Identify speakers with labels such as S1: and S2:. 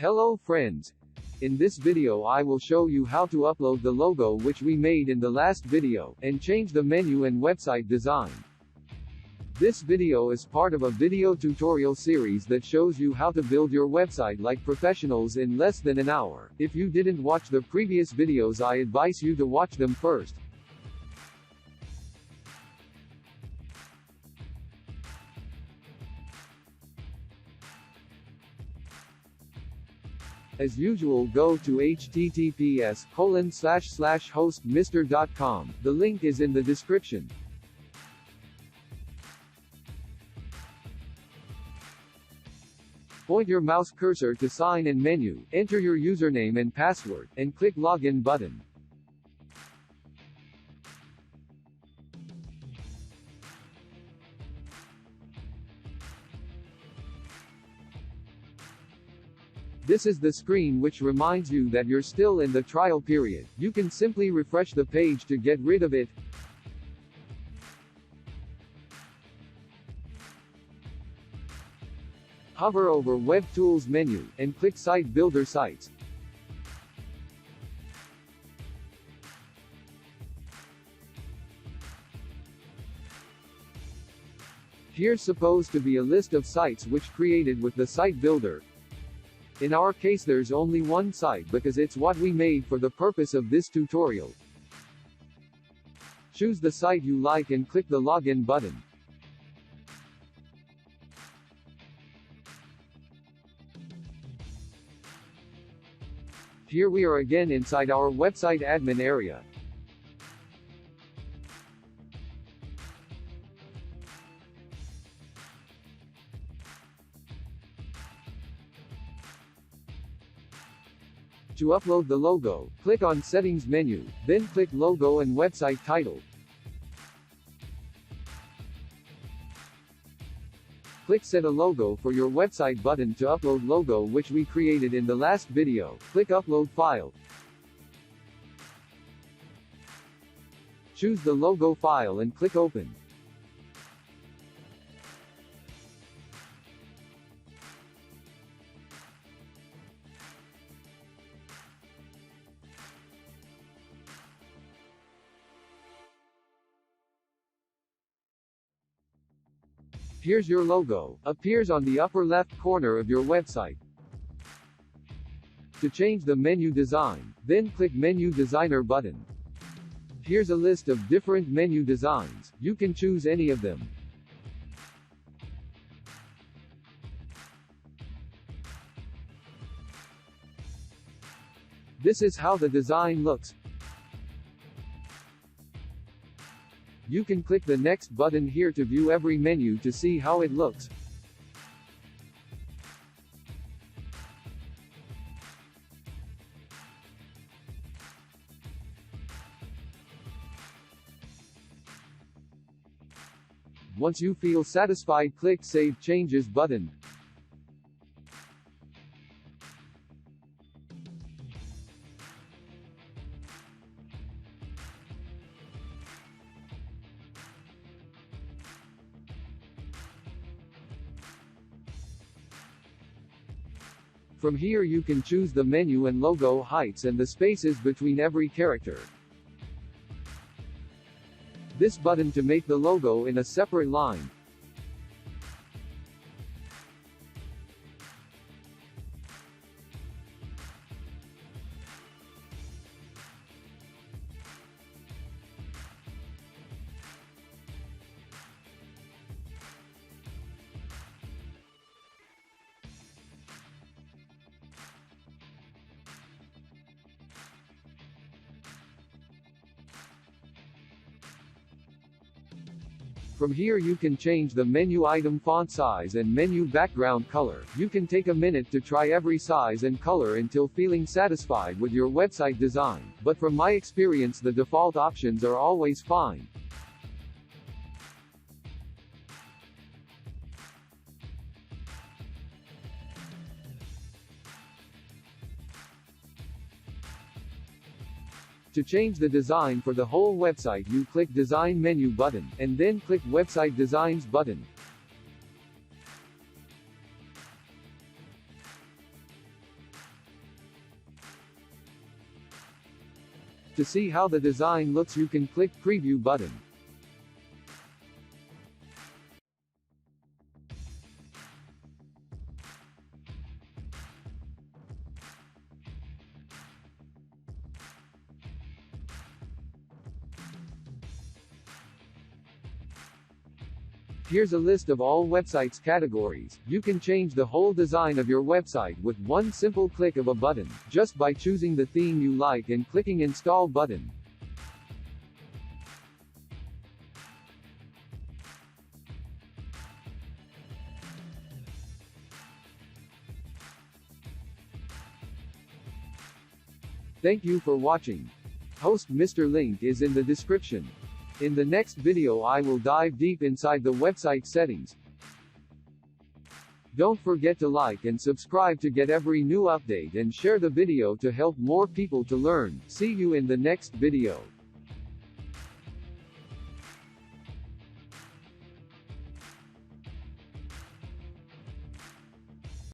S1: Hello friends. In this video I will show you how to upload the logo which we made in the last video, and change the menu and website design. This video is part of a video tutorial series that shows you how to build your website like professionals in less than an hour. If you didn't watch the previous videos, I advise you to watch them first. As usual, go to https://hostmr.com. The link is in the description. Point your mouse cursor to sign in menu, enter your username and password, and click login button. This is the screen which reminds you that you're still in the trial period. You can simply refresh the page to get rid of it. Hover over Web Tools menu, and click Site Builder Sites. Here's supposed to be a list of sites which created with the site builder. In our case there's only one site because it's what we made for the purpose of this tutorial. Choose the site you like and click the login button. Here we are again inside our website admin area. To upload the logo, click on Settings menu, then click Logo and Website Title. Click Set a Logo for your website button to upload logo which we created in the last video. Click Upload File. Choose the logo file and click Open. Here's your logo, appears on the upper left corner of your website. To change the menu design, then click Menu Designer button. Here's a list of different menu designs, you can choose any of them. This is how the design looks. You can click the next button here to view every menu to see how it looks. Once you feel satisfied, click Save Changes button. From here you can choose the menu and logo heights and the spaces between every character. This button to make the logo in a separate line. From here you can change the menu item font size and menu background color. You can take a minute to try every size and color until feeling satisfied with your website design, but from my experience the default options are always fine. To change the design for the whole website, you click Design menu button, and then click Website Designs button. To see how the design looks, you can click Preview button. Here's a list of all websites categories. You can change the whole design of your website with one simple click of a button, just by choosing the theme you like and clicking Install button. Thank you for watching. Host Mr. Link is in the description. In the next video I will dive deep inside the website settings. Don't forget to like and subscribe to get every new update, and share the video to help more people to learn. See you in the next video.